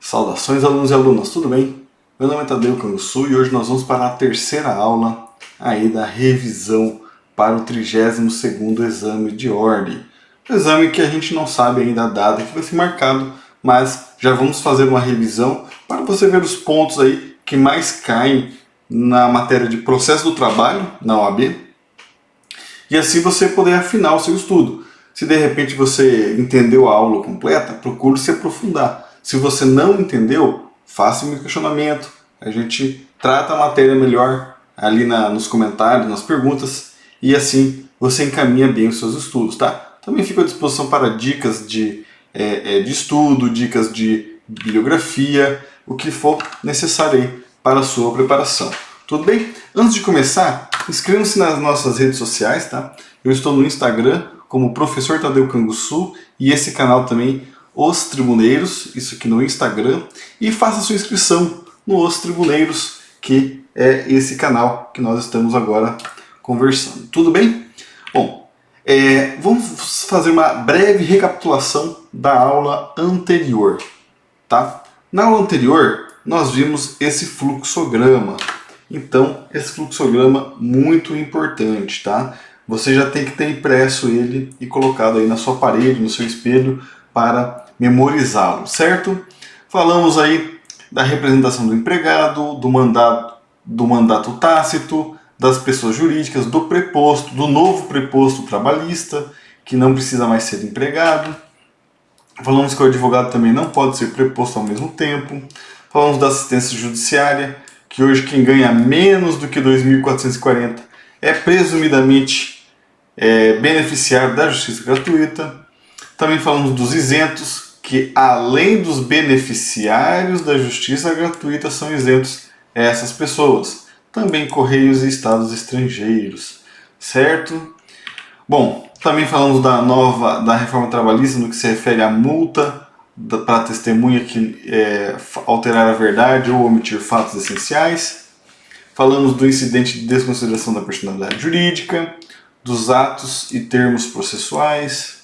Saudações, alunos e alunas, tudo bem? Meu nome é Tadeu Canguçu e hoje nós vamos para a terceira aula aí da revisão para o 32º exame de ordem. Exame que a gente não sabe ainda a data que vai ser marcado, mas já vamos fazer uma revisão para você ver os pontos aí que mais caem na matéria de processo do trabalho na OAB e assim você poder afinar o seu estudo. Se de repente você entendeu a aula completa, procure se aprofundar. Se você não entendeu, faça-me um questionamento. A gente trata a matéria melhor ali nos comentários, nas perguntas, e assim você encaminha bem os seus estudos, tá? Também fico à disposição para dicas de estudo, dicas de bibliografia, o que for necessário aí para a sua preparação. Tudo bem? Antes de começar, inscreva-se nas nossas redes sociais, tá? Eu estou no Instagram como Professor Tadeu Canguçu e esse canal também, Os Tribuneiros, isso aqui no Instagram, e faça sua inscrição no Os Tribuneiros, que é esse canal que nós estamos agora conversando. Tudo bem? Bom, vamos fazer uma breve recapitulação da aula anterior, tá? Na aula anterior, nós vimos esse fluxograma. Então, esse fluxograma muito importante, tá? Você já tem que ter impresso ele e colocado aí na sua parede, no seu espelho, para memorizá-lo, certo? Falamos aí da representação do empregado, do mandato tácito, das pessoas jurídicas, do preposto, do novo preposto trabalhista, que não precisa mais ser empregado. Falamos que o advogado também não pode ser preposto ao mesmo tempo. Falamos da assistência judiciária, que hoje quem ganha menos do que 2.440 é presumidamente beneficiário da justiça gratuita. Também falamos dos isentos, que além dos beneficiários da justiça gratuita são isentos essas pessoas. Também correios e estados estrangeiros, certo? Bom, também falamos da reforma trabalhista no que se refere à multa para testemunha que alterar a verdade ou omitir fatos essenciais. Falamos do incidente de desconsideração da personalidade jurídica, dos atos e termos processuais,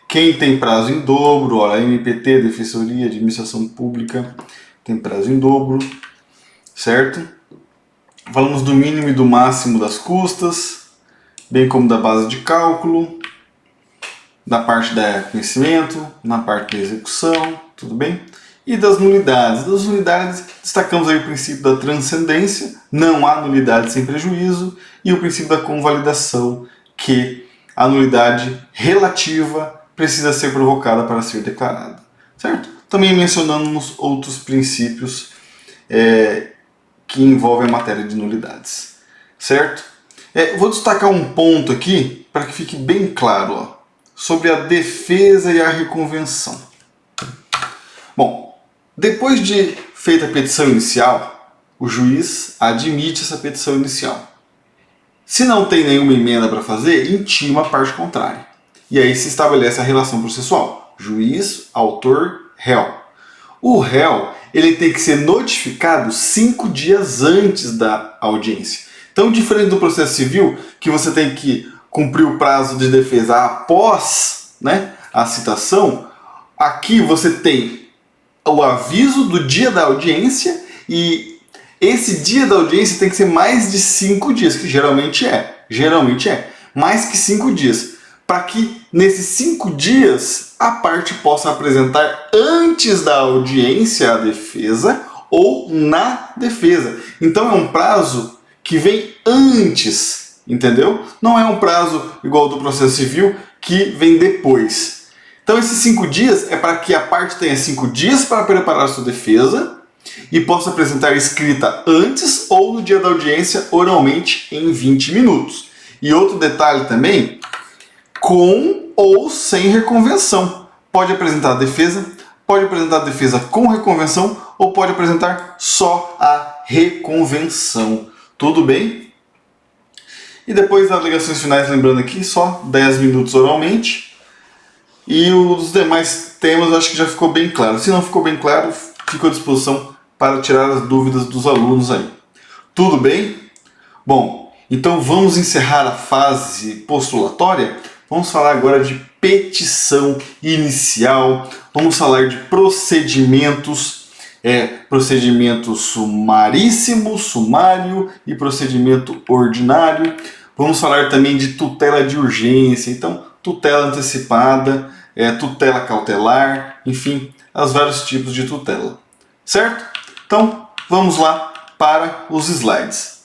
quem tem prazo em dobro, olha, MPT, Defensoria de Administração Pública, tem prazo em dobro, certo? Falamos do mínimo e do máximo das custas, bem como da base de cálculo, da parte da conhecimento, na parte da execução, tudo bem? E das nulidades. Das nulidades, destacamos aí o princípio da transcendência, não há nulidade sem prejuízo, e o princípio da convalidação, que a nulidade relativa precisa ser provocada para ser declarada, certo? Também mencionamos outros princípios que envolvem a matéria de nulidades, certo? Vou destacar um ponto aqui para que fique bem claro, ó, sobre a defesa e a reconvenção. Bom, depois de feita a petição inicial, o juiz admite essa petição inicial. Se não tem nenhuma emenda para fazer, intima a parte contrária. E aí se estabelece a relação processual. Juiz, autor, réu. O réu, ele tem que ser notificado 5 dias antes da audiência. Então, diferente do processo civil, que você tem que cumprir o prazo de defesa após, né, a citação, aqui você tem o aviso do dia da audiência e esse dia da audiência tem que ser mais de 5 dias, que geralmente é mais que 5 dias, para que nesses 5 dias a parte possa apresentar antes da audiência a defesa ou na defesa. Então é um prazo que vem antes, entendeu? Não é um prazo igual ao do processo civil que vem depois. Então esses 5 dias é para que a parte tenha 5 dias para preparar a sua defesa e possa apresentar escrita antes ou no dia da audiência oralmente em 20 minutos. E outro detalhe também, com ou sem reconvenção. Pode apresentar a defesa com reconvenção ou pode apresentar só a reconvenção. Tudo bem? E depois das alegações finais, lembrando aqui, só 10 minutos oralmente. E os demais temas eu acho que já ficou bem claro. Se não ficou bem claro, fico à disposição para tirar as dúvidas dos alunos aí. Tudo bem? Bom, então vamos encerrar a fase postulatória. Vamos falar agora de petição inicial. Vamos falar de procedimentos procedimento sumaríssimo, sumário e procedimento ordinário. Vamos falar também de tutela de urgência, então tutela antecipada, tutela cautelar, enfim, os vários tipos de tutela. Certo? Então, vamos lá para os slides.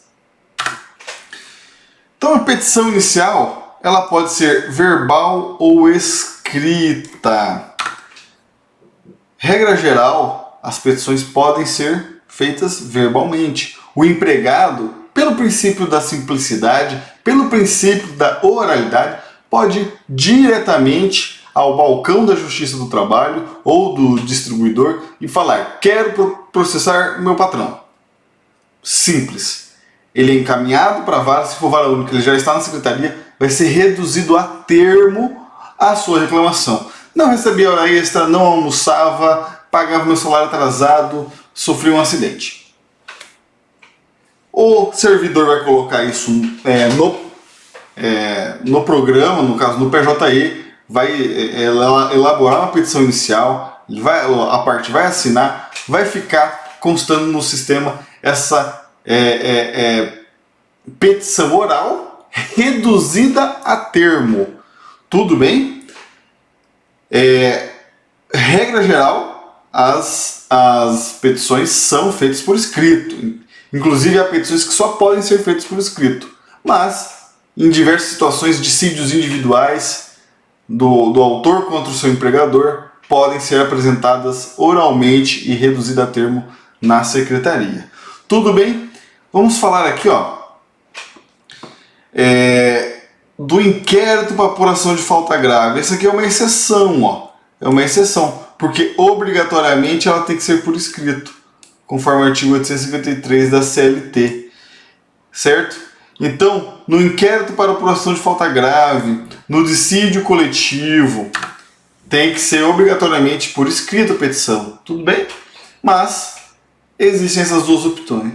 Então, a petição inicial, ela pode ser verbal ou escrita. Regra geral, as petições podem ser feitas verbalmente. O empregado, pelo princípio da simplicidade, pelo princípio da oralidade, pode ir diretamente ao balcão da Justiça do Trabalho ou do distribuidor e falar: quero processar meu patrão. Simples. Ele é encaminhado para a vara, se for vara única, ele já está na secretaria, vai ser reduzido a termo a sua reclamação. Não recebia hora extra, não almoçava, pagava meu salário atrasado, sofri um acidente. O servidor vai colocar isso no programa, no caso no PJE, vai elaborar uma petição inicial, a parte vai assinar, vai ficar constando no sistema essa petição oral reduzida a termo. Tudo bem? Regra geral, as petições são feitas por escrito. Inclusive há petições que só podem ser feitas por escrito. Mas, em diversas situações, dissídios individuais do autor contra o seu empregador podem ser apresentadas oralmente e reduzidas a termo na secretaria. Tudo bem? Vamos falar aqui, do inquérito para apuração de falta grave. Essa aqui é uma exceção, é uma exceção, porque obrigatoriamente ela tem que ser por escrito, conforme o artigo 853 da CLT, certo? Então, no inquérito para apuração de falta grave, no dissídio coletivo, tem que ser obrigatoriamente por escrito a petição, tudo bem? Mas existem essas duas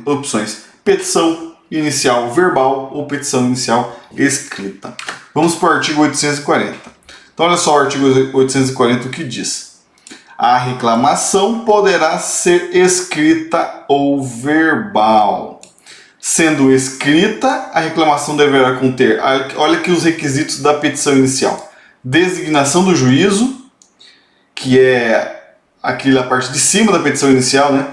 opções: petição inicial verbal ou petição inicial escrita. Vamos para o artigo 840. Então, olha só o artigo 840 o que diz: a reclamação poderá ser escrita ou verbal. Sendo escrita, a reclamação deverá conter, olha aqui os requisitos da petição inicial: designação do juízo, que é aquela parte de cima da petição inicial, né?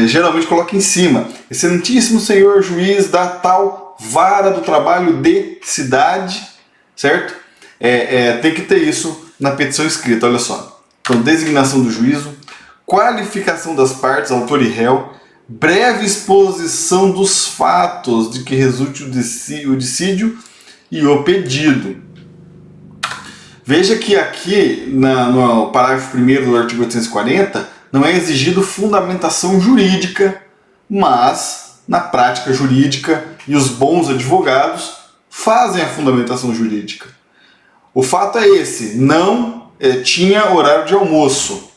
Geralmente coloca em cima: excelentíssimo senhor juiz da tal vara do trabalho de cidade, certo? Tem que ter isso na petição escrita, olha só. Então, designação do juízo, qualificação das partes, autor e réu, breve exposição dos fatos de que resulte o dissídio e o pedido. Veja que aqui no parágrafo 1º do artigo 840 não é exigido fundamentação jurídica, mas na prática jurídica, e os bons advogados fazem a fundamentação jurídica. O fato é esse: não tinha horário de almoço,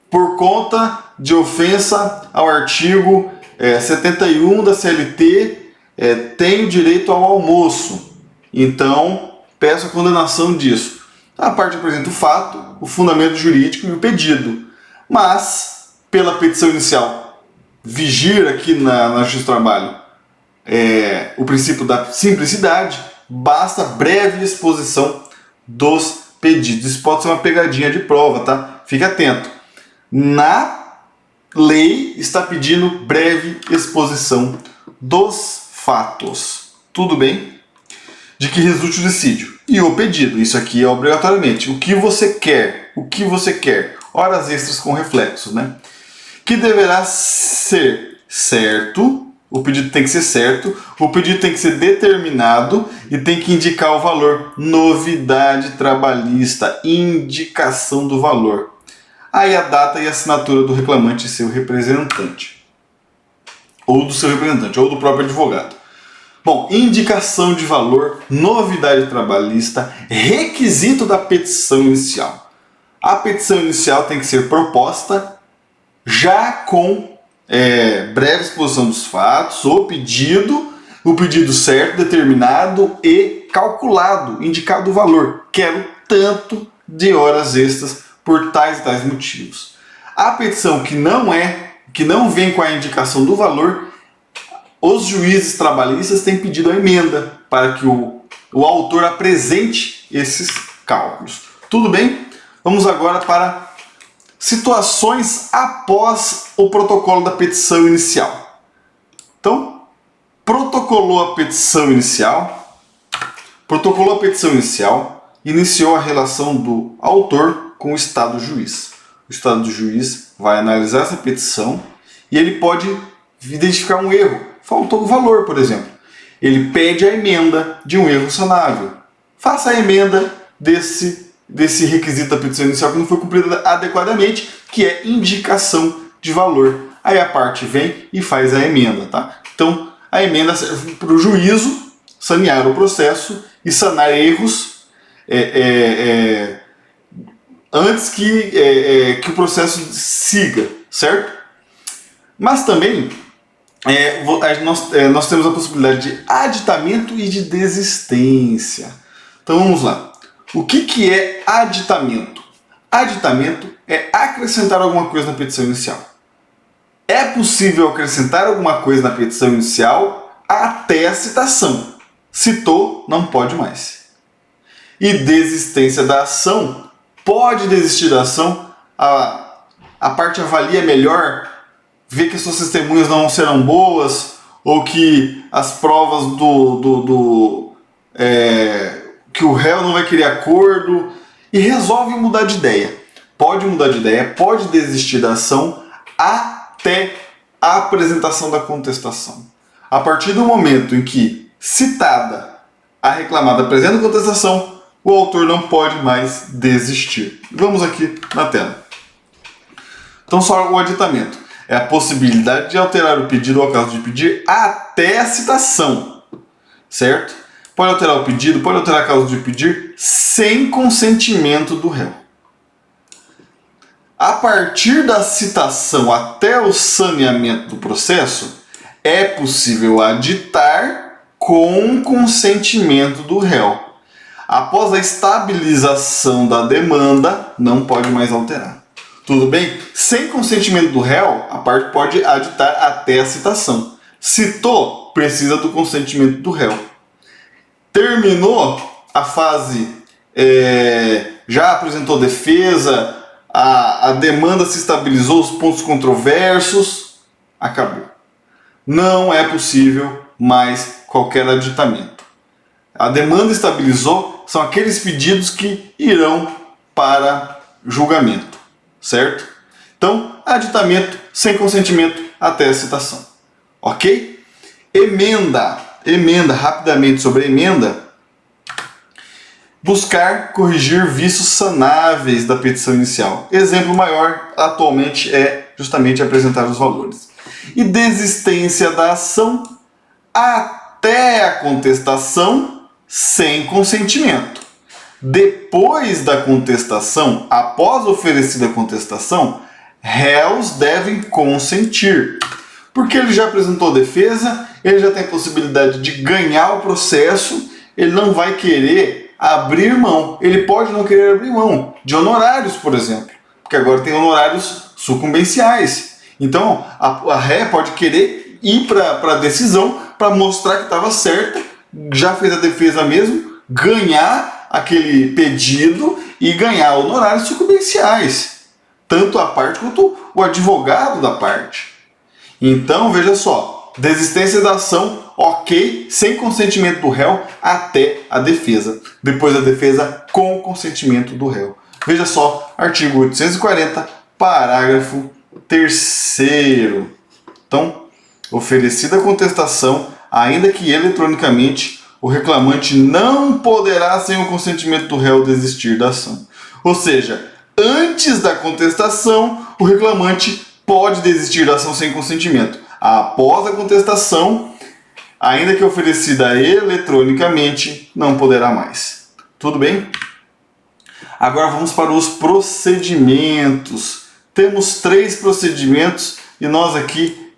por conta de ofensa ao artigo 71 da CLT, tenho direito ao almoço, então peço a condenação disso. A parte apresenta o fato, o fundamento jurídico e o pedido. Mas, pela petição inicial vigir aqui na Justiça do Trabalho o princípio da simplicidade, basta breve exposição dos pedidos. Isso pode ser uma pegadinha de prova, tá? Fique atento. Na lei está pedindo breve exposição dos fatos. Tudo bem? De que resulte o dissídio. E o pedido. Isso aqui é obrigatoriamente. O que você quer? O que você quer? Horas extras com reflexos, né? Que deverá ser certo, o pedido tem que ser certo, o pedido tem que ser determinado e tem que indicar o valor. Novidade trabalhista, indicação do valor. Aí a data e a assinatura do reclamante e seu representante. Ou do seu representante, ou do próprio advogado. Bom, indicação de valor, novidade trabalhista, requisito da petição inicial. A petição inicial tem que ser proposta já com breve exposição dos fatos, o pedido certo, determinado e calculado, indicado o valor. Quero tanto de horas extras por tais e tais motivos. A petição que não vem com a indicação do valor, os juízes trabalhistas têm pedido a emenda para que o autor apresente esses cálculos. Tudo bem? Vamos agora para situações após o protocolo da petição inicial. Então, protocolou a petição inicial, iniciou a relação do autor com o Estado juiz. O Estado juiz vai analisar essa petição e ele pode identificar um erro. Faltou o valor, por exemplo. Ele pede a emenda de um erro sanável. Faça a emenda desse requisito da petição inicial que não foi cumprida adequadamente, que é indicação de valor. Aí a parte vem e faz a emenda, tá? Então, a emenda serve para o juízo sanear o processo e sanar erros antes que o processo siga, certo? Mas também nós temos a possibilidade de aditamento e de desistência. Então vamos lá. O que é aditamento? Aditamento é acrescentar alguma coisa na petição inicial. É possível acrescentar alguma coisa na petição inicial até a citação. Citou, não pode mais. E desistência da ação. Pode desistir da ação. A parte avalia melhor, vê que as suas testemunhas não serão boas, ou que as provas que o réu não vai querer acordo, e resolve mudar de ideia. Pode mudar de ideia, pode desistir da ação até a apresentação da contestação. A partir do momento em que, citada, a reclamada apresenta a contestação, o autor não pode mais desistir. Vamos aqui na tela. Então, só o aditamento. É a possibilidade de alterar o pedido ao caso de pedir até a citação, certo? Pode alterar o pedido, pode alterar a causa de pedir sem consentimento do réu. A partir da citação até o saneamento do processo, é possível aditar com consentimento do réu. Após a estabilização da demanda, não pode mais alterar. Tudo bem? Sem consentimento do réu, a parte pode aditar até a citação. Citou, precisa do consentimento do réu. Terminou a fase, já apresentou defesa, a demanda se estabilizou, os pontos controversos, acabou. Não é possível mais qualquer aditamento. A demanda estabilizou, são aqueles pedidos que irão para julgamento, certo? Então, aditamento sem consentimento até a citação. Ok? Emenda, rapidamente sobre a emenda. Buscar corrigir vícios sanáveis da petição inicial. Exemplo maior atualmente é justamente apresentar os valores. E desistência da ação até a contestação sem consentimento. Depois da contestação, após oferecida a contestação, réus devem consentir. Porque ele já apresentou defesa, ele já tem a possibilidade de ganhar o processo, ele não vai querer abrir mão. Ele pode não querer abrir mão de honorários, por exemplo, porque agora tem honorários sucumbenciais. Então, a ré pode querer ir para a decisão para mostrar que estava certa, já fez a defesa mesmo, ganhar aquele pedido e ganhar honorários sucumbenciais, tanto a parte quanto o advogado da parte. Então, veja só, desistência da ação, ok, sem consentimento do réu até a defesa. Depois da defesa, com consentimento do réu. Veja só, artigo 840, parágrafo 3º. Então, oferecida a contestação, ainda que eletronicamente, o reclamante não poderá, sem o consentimento do réu, desistir da ação. Ou seja, antes da contestação, o reclamante pode desistir da ação sem consentimento. Após a contestação, ainda que oferecida eletronicamente, não poderá mais. Tudo bem? Agora vamos para os procedimentos. Temos 3 procedimentos e nós aqui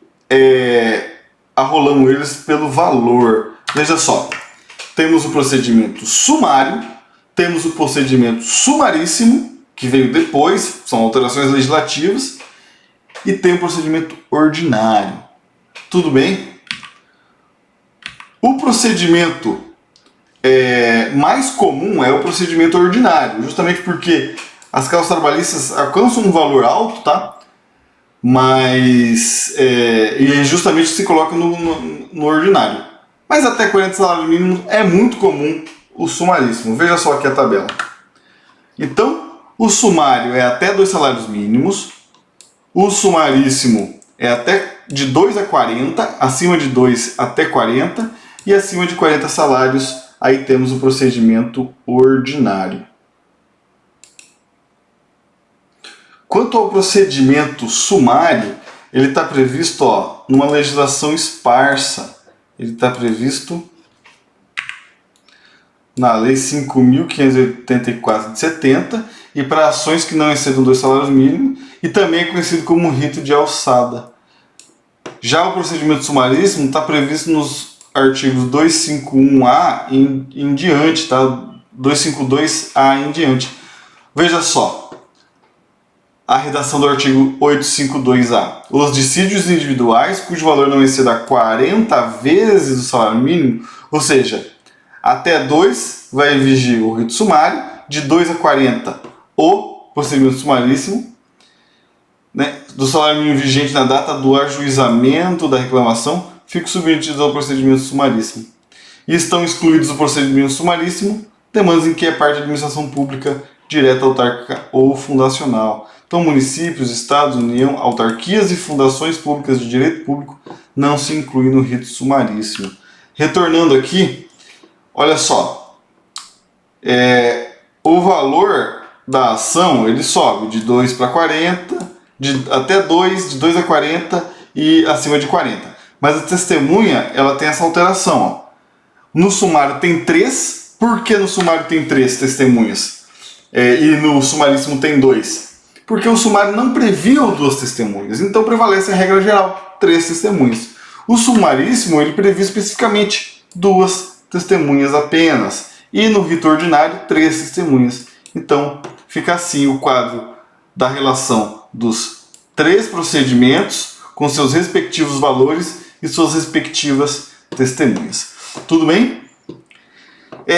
arrolamos eles pelo valor. Veja só, temos o procedimento sumário, temos o procedimento sumaríssimo que veio depois, são alterações legislativas, e tem o procedimento ordinário. Tudo bem? O procedimento mais comum é o procedimento ordinário, justamente porque as causas trabalhistas alcançam um valor alto, tá? Mas e justamente se coloca no ordinário. Mas até 40 salários mínimos é muito comum o sumaríssimo. Veja só aqui a tabela. Então, o sumário é até 2 salários mínimos, o sumaríssimo é até de 2 a 40, acima de 2 até 40, e acima de 40 salários, aí temos o procedimento ordinário. Quanto ao procedimento sumário, ele está previsto numa legislação esparsa. Ele está previsto na Lei 5.584 de 70 e para ações que não excedam 2 salários mínimos, e também é conhecido como rito de alçada. Já o procedimento sumaríssimo está previsto nos artigos 251A em diante, tá? 252A em diante. Veja só a redação do artigo 852A. Os dissídios individuais cujo valor não exceda 40 vezes o salário mínimo, ou seja, até 2 vai vigir o rito sumário, de 2 a 40 o procedimento sumaríssimo, né, do salário mínimo vigente na data do ajuizamento da reclamação, fica submetido ao procedimento sumaríssimo. E estão excluídos do procedimento sumaríssimo demandas em que é parte da administração pública, direta, autárquica ou fundacional. Então, municípios, estados, União, autarquias e fundações públicas de direito público não se incluem no rito sumaríssimo. Retornando aqui, olha só, o valor da ação ele sobe de 2 para 40, até 2, de 2 a 40 e acima de 40. Mas a testemunha ela tem essa alteração. No sumário tem 3, por que no sumário tem 3 testemunhas? E no sumaríssimo tem 2? Porque o sumário não previa 2 testemunhas, então prevalece a regra geral, 3 testemunhas. O sumaríssimo ele previa especificamente 2 testemunhas apenas, e no rito ordinário 3 testemunhas. Então fica assim o quadro da relação dos 3 procedimentos com seus respectivos valores e suas respectivas testemunhas. Tudo bem?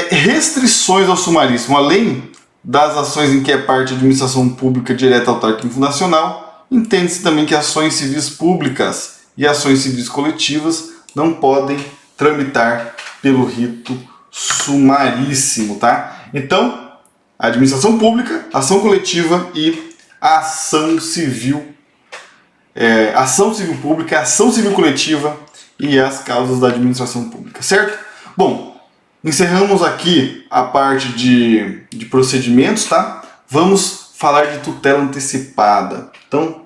Restrições ao sumaríssimo, além das ações em que é parte da administração pública direta, autárquica e fundacional, entende-se também que ações civis públicas e ações civis coletivas não podem tramitar pelo rito sumaríssimo, tá? Então, a administração pública, ação coletiva e ação civil pública, ação civil coletiva e as causas da administração pública, certo? Bom, encerramos aqui a parte de procedimentos, tá? Vamos falar de tutela antecipada. Então,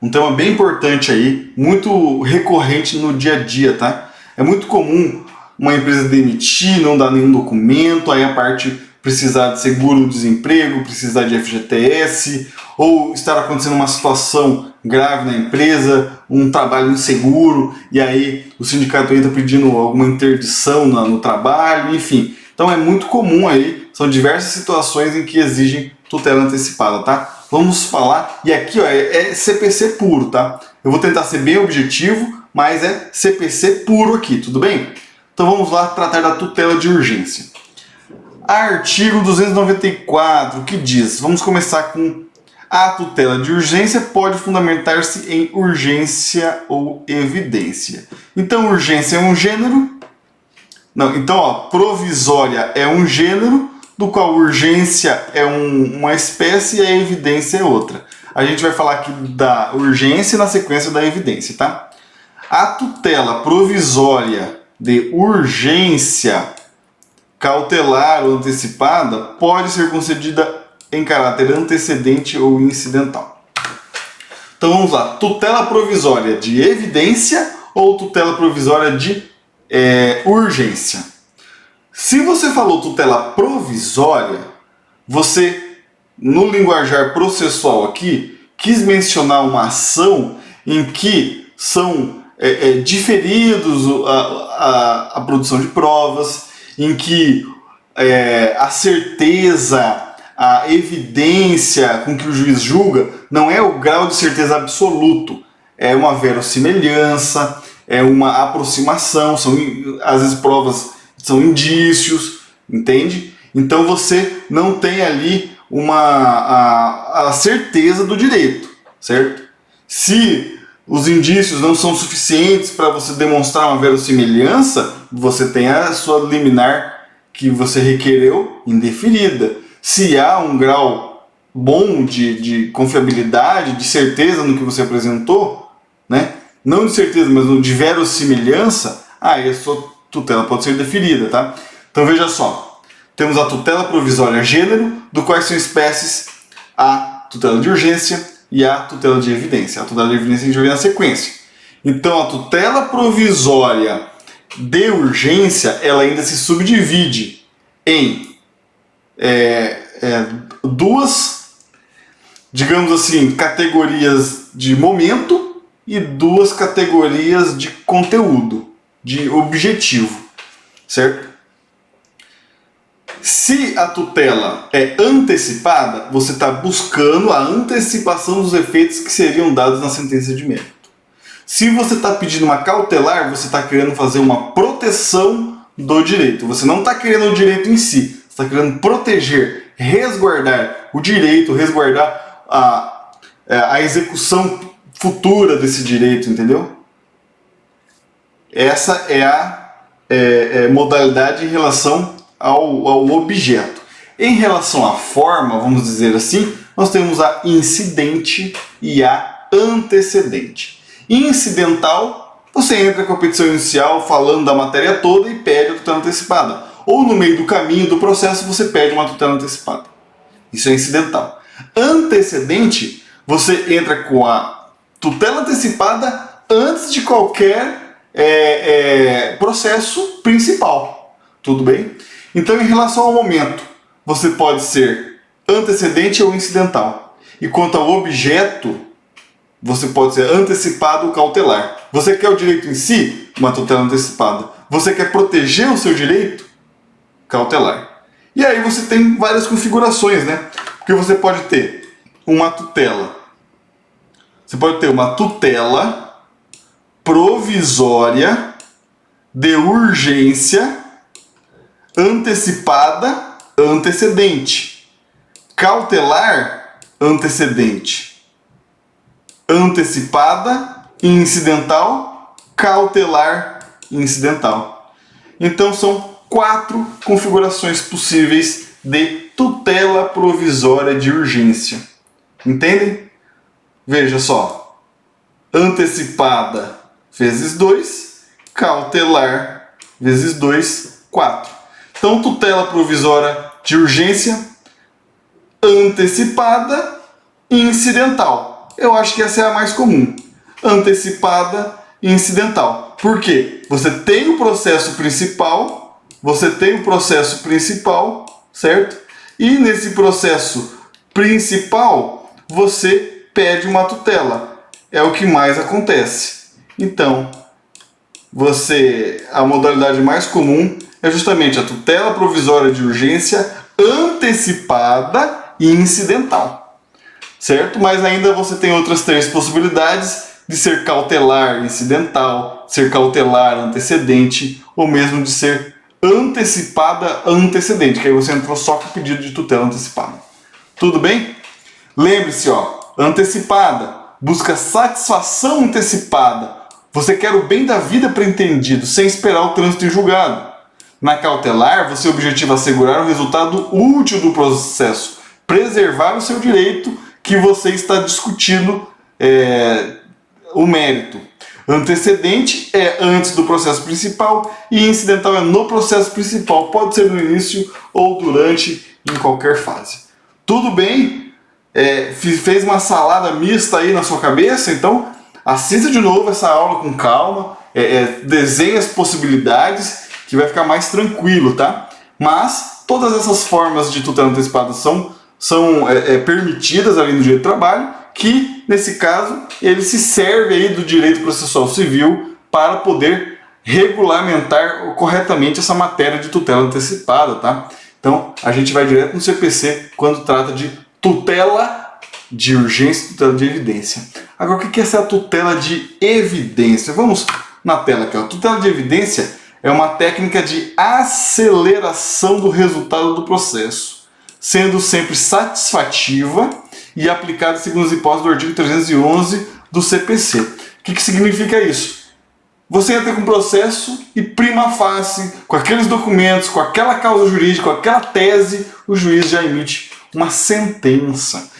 um tema bem importante aí, muito recorrente no dia a dia, tá? É muito comum uma empresa demitir, não dar nenhum documento, aí a parte precisar de seguro-desemprego, precisar de FGTS, ou estar acontecendo uma situação grave na empresa, um trabalho inseguro, e aí o sindicato entra pedindo alguma interdição no trabalho, enfim. Então é muito comum aí, são diversas situações em que exigem tutela antecipada, tá? Vamos falar, e aqui ó, é CPC puro, tá? Eu vou tentar ser bem objetivo, mas é CPC puro aqui, tudo bem? Então vamos lá tratar da tutela de urgência. Artigo 294, que diz, vamos começar com a tutela de urgência pode fundamentar-se em urgência ou evidência. Então, urgência é um gênero. Não, então, provisória é um gênero, do qual urgência é uma espécie e a evidência é outra. A gente vai falar aqui da urgência na sequência da evidência, tá? A tutela provisória de urgência cautelar ou antecipada pode ser concedida em caráter antecedente ou incidental. Então vamos lá, tutela provisória de evidência ou tutela provisória de urgência. Se você falou tutela provisória, você, no linguajar processual aqui, quis mencionar uma ação em que são diferidos a produção de provas, em que a certeza, a evidência com que o juiz julga não é o grau de certeza absoluto, é uma verossimilhança, é uma aproximação, são às vezes provas, são indícios, entende? Então você não tem ali a certeza do direito, certo? Se os indícios não são suficientes para você demonstrar uma verossimilhança, você tem a sua liminar que você requereu indeferida. Se há um grau bom de confiabilidade, de certeza no que você apresentou, né? Não de certeza, mas de verossimilhança, aí a sua tutela pode ser deferida, tá? Então veja só, temos a tutela provisória gênero, do quais são espécies a tutela de urgência e a tutela de evidência. A tutela de evidência a gente vai ver na sequência. Então a tutela provisória de urgência, ela ainda se subdivide em duas, digamos assim, categorias de momento e duas categorias de conteúdo, de objetivo, certo? Se a tutela é antecipada, você está buscando a antecipação dos efeitos que seriam dados na sentença de mérito. Se você está pedindo uma cautelar, você está querendo fazer uma proteção do direito. Você não está querendo o direito em si, você está querendo proteger, resguardar o direito, resguardar a execução futura desse direito, entendeu? Essa é a modalidade em relação ao objeto. Em relação à forma, vamos dizer assim, nós temos a incidente e a antecedente. Incidental, você entra com a petição inicial falando da matéria toda e pede a tutela antecipada. Ou no meio do caminho do processo você pede uma tutela antecipada. Isso é incidental. Antecedente, você entra com a tutela antecipada antes de qualquer processo principal. Tudo bem? Então, em relação ao momento, você pode ser antecedente ou incidental. E quanto ao objeto, você pode ser antecipado ou cautelar. Você quer o direito em si? Uma tutela antecipada. Você quer proteger o seu direito? Cautelar. E aí você tem várias configurações, né? Porque você pode ter uma tutela. Você pode ter uma tutela provisória de urgência antecipada, antecedente. Cautelar, antecedente. Antecipada, incidental. Cautelar, incidental. Então são 4 configurações possíveis de tutela provisória de urgência. Entendem? Veja só. Antecipada vezes 2, cautelar vezes 2, 4. Então, tutela provisória de urgência, antecipada e incidental. Eu acho que essa é a mais comum. Antecipada e incidental. Por quê? Você tem o processo principal, certo? E nesse processo principal, você pede uma tutela. É o que mais acontece. Então, a modalidade mais comum é justamente a tutela provisória de urgência antecipada e incidental, certo? Mas ainda você tem outras 3 possibilidades de ser cautelar incidental, ser cautelar antecedente ou mesmo de ser antecipada antecedente, que aí você entrou só com o pedido de tutela antecipada. Tudo bem? Lembre-se, antecipada, busca satisfação antecipada. Você quer o bem da vida preentendido sem esperar o trânsito em julgado. Na cautelar, você objetiva assegurar o resultado útil do processo, preservar o seu direito que você está discutindo o mérito. Antecedente é antes do processo principal e incidental é no processo principal. Pode ser no início ou durante, em qualquer fase. Tudo bem? Fez uma salada mista aí na sua cabeça? Então, assista de novo essa aula com calma, desenhe as possibilidades, que vai ficar mais tranquilo, tá? Mas todas essas formas de tutela antecipada são permitidas ali no direito do trabalho, que nesse caso ele se serve aí do direito processual civil para poder regulamentar corretamente essa matéria de tutela antecipada, tá? Então, a gente vai direto no CPC quando trata de tutela de urgência e tutela de evidência. Agora, o que é essa tutela de evidência? Vamos na tela aqui. Ó. Tutela de evidência é uma técnica de aceleração do resultado do processo, sendo sempre satisfativa e aplicada segundo as hipóteses do artigo 311 do CPC. O que significa isso? Você entra com um processo e prima facie, com aqueles documentos, com aquela causa jurídica, com aquela tese, o juiz já emite uma sentença.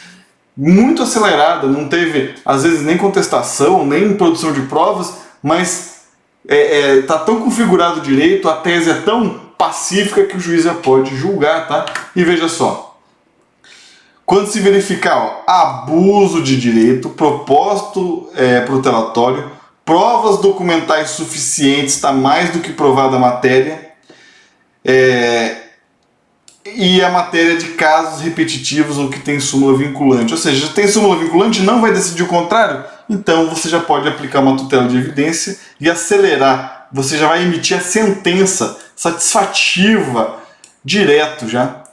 Muito acelerada, não teve às vezes nem contestação, nem produção de provas, mas está tão configurado o direito, a tese é tão pacífica que o juiz já pode julgar, tá? E veja só, quando se verificar abuso de direito, propósito protelatório, provas documentais suficientes, está mais do que provada a matéria, e a matéria de casos repetitivos ou que tem súmula vinculante. Ou seja, tem súmula vinculante, não vai decidir o contrário, então você já pode aplicar uma tutela de evidência e acelerar. Você já vai emitir a sentença satisfativa direto já.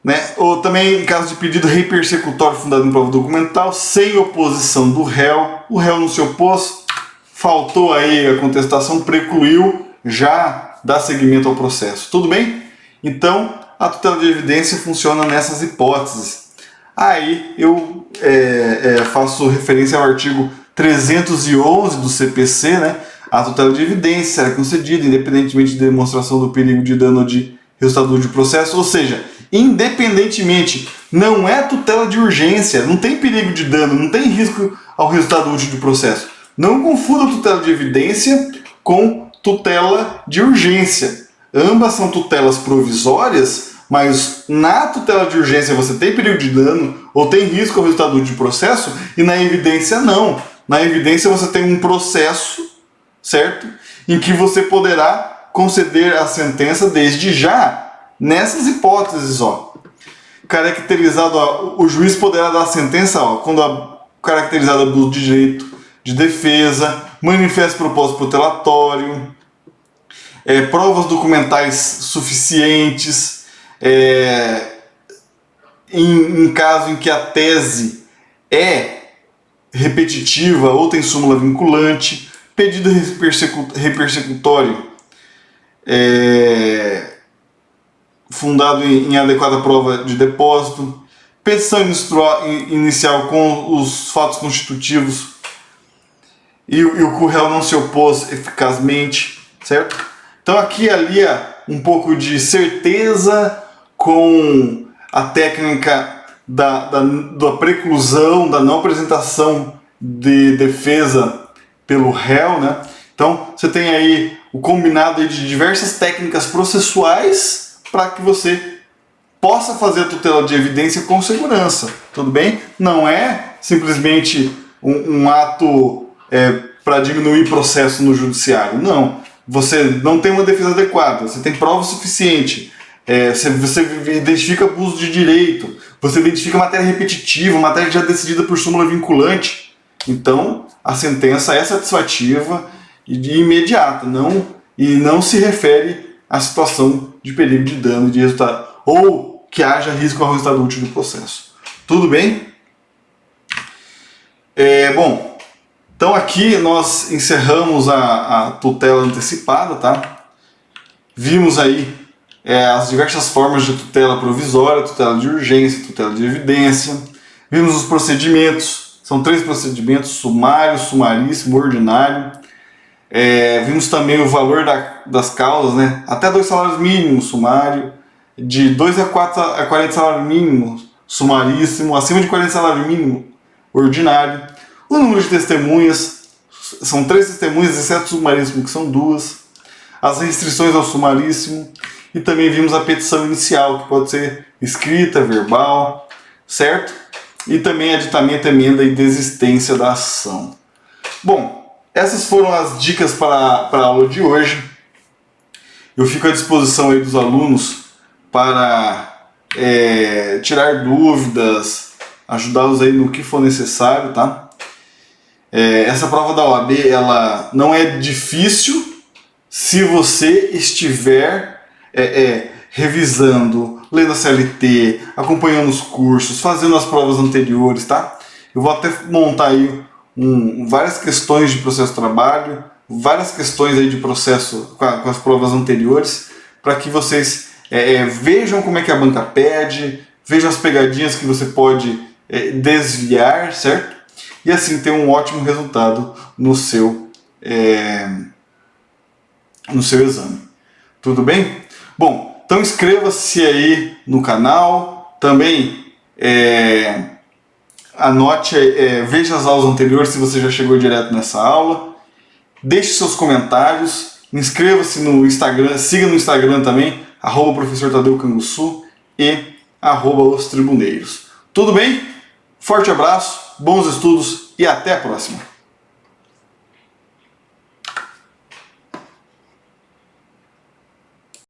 Né? Ou também em caso de pedido repersecutório fundado em prova documental, sem oposição do réu, o réu não se opôs, faltou aí a contestação, precluiu, já dá seguimento ao processo. Tudo bem? Então, a tutela de evidência funciona nessas hipóteses. Aí eu faço referência ao artigo 311 do CPC, né? A tutela de evidência será concedida independentemente de demonstração do perigo de dano ou de resultado útil de processo, ou seja, independentemente, não é tutela de urgência, não tem perigo de dano, não tem risco ao resultado útil do processo. Não confunda tutela de evidência com tutela de urgência. Ambas são tutelas provisórias, mas na tutela de urgência você tem perigo de dano ou tem risco ao resultado útil do processo e na evidência não. Na evidência você tem um processo, certo? Em que você poderá conceder a sentença desde já. Nessas hipóteses, caracterizado, o juiz poderá dar a sentença quando caracterizado abuso de direito de defesa, manifesto propósito protelatório, provas documentais suficientes, em caso em que a tese é repetitiva ou tem súmula vinculante, pedido repersecutório fundado em adequada prova de depósito, petição inicial com os fatos constitutivos e o réu não se opôs eficazmente, certo? Então aqui alia um pouco de certeza com a técnica da preclusão, da não apresentação de defesa pelo réu, né? Então você tem aí o combinado aí de diversas técnicas processuais para que você possa fazer a tutela de evidência com segurança, tudo bem? Não é simplesmente um ato para diminuir processo no judiciário, não. Você não tem uma defesa adequada, você tem prova suficiente, você identifica abuso de direito, você identifica matéria repetitiva, matéria já decidida por súmula vinculante, então a sentença é satisfativa e imediata, e não se refere à situação de perigo de dano de resultado ou que haja risco ao resultado útil do processo. Tudo bem? Bom, então aqui nós encerramos a tutela antecipada, tá? Vimos aí as diversas formas de tutela provisória, tutela de urgência, tutela de evidência. Vimos os procedimentos, são 3 procedimentos: sumário, sumaríssimo, ordinário. Vimos também o valor das causas, né? Até 2 salários mínimos, sumário, de 2 a 40 salários mínimos, sumaríssimo, acima de 40 salários mínimo, ordinário. O número de testemunhas, são 3 testemunhas, exceto o sumaríssimo, que são 2. As restrições ao sumaríssimo. E também vimos a petição inicial, que pode ser escrita, verbal, certo? E também aditamento, emenda e desistência da ação. Bom, essas foram as dicas para a aula de hoje. Eu fico à disposição aí dos alunos para tirar dúvidas, ajudá-los aí no que for necessário, tá? Essa prova da OAB, ela não é difícil se você estiver revisando, lendo a CLT, acompanhando os cursos, fazendo as provas anteriores, tá? Eu vou até montar aí várias questões de processo de trabalho, várias questões aí de processo com as provas anteriores, para que vocês vejam como é que a banca pede, vejam as pegadinhas que você pode desviar, certo? E assim ter um ótimo resultado no seu exame. Tudo bem? Bom, então inscreva-se aí no canal, também anote, veja as aulas anteriores se você já chegou direto nessa aula, deixe seus comentários, inscreva-se no Instagram, siga no Instagram também, @professor Tadeu Canguçu e @os tribuneiros. Tudo bem? Forte abraço, bons estudos e até a próxima!